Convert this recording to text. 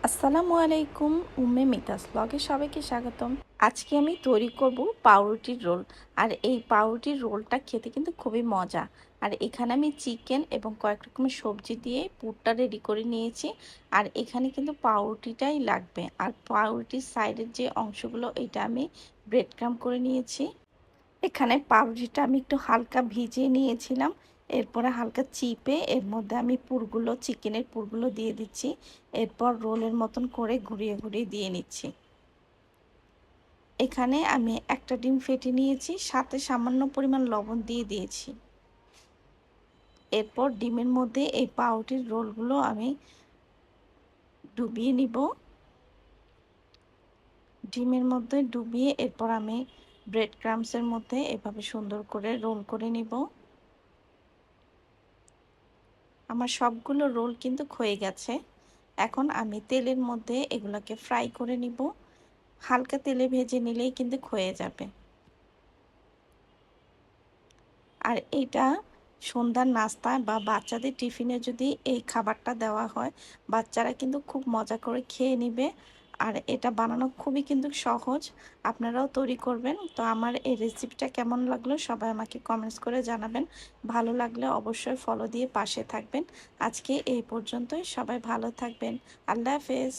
আসসালামু আলাইকুম, উম্মে মিতাস ব্লগে সবাইকে স্বাগতম। আজকে আমি তৈরি করব পাউরুটির রোল। আর এই পাউরুটির রোলটা খেতে কিন্তু খুবই মজা। আর এখানে আমি চিকেন এবং কয়েক রকমের সবজি দিয়ে পুরটা রেডি করে নিয়েছি। আর এখানে কিন্তু পাউরুটিটাই লাগবে। আর পাউরুটির সাইডের যে অংশগুলো এটা আমি ব্রেড ক্রাম্ব করে নিয়েছি। এখানে পাউরুটিটা আমি একটু হালকা ভিজিয়ে নিয়েছিলাম। এরপরে হালকা চিপে এর মধ্যে আমি পুরগুলো, চিকেনের পুরগুলো দিয়ে দিচ্ছি। এরপর রোলের মতন করে ঘুরিয়ে ঘুরিয়ে দিয়ে নিচ্ছি। এখানে আমি একটা ডিম ফেটে নিয়েছি, সাথে সামান্য পরিমাণ লবণ দিয়ে দিয়েছি। এরপর ডিমের মধ্যে এই পাউরুটির রোলগুলো আমি ডুবিয়ে নিব। ডিমের মধ্যে ডুবিয়ে এরপর আমি ব্রেড ক্রাম্বসের মধ্যে এভাবে সুন্দর করে রোল করে নিব। আমার সবগুলো রোল কিন্তু হয়ে গেছে। এখন আমি তেলের মধ্যে এগুলোকে ফ্রাই করে নিব। হালকা তেলে ভেজে নিলেই কিন্তু হয়ে যাবে। আর এটা সন্ধ্যার নাস্তা বা বাচ্চাদের টিফিনে যদি এই খাবারটা দেওয়া হয়, বাচ্চারা কিন্তু খুব মজা করে খেয়ে নেবে। আর এটা বানানো খুবই কিন্তু সহজ, আপনারাও তৈরি করবেন। তো আমার এই রেসিপিটা কেমন লাগলো সবাই আমাকে কমেন্টস করে জানাবেন। ভালো লাগলে অবশ্যই ফলো দিয়ে পাশে থাকবেন। আজকে এই পর্যন্তই, সবাই ভালো থাকবেন। আল্লাহ হাফেজ।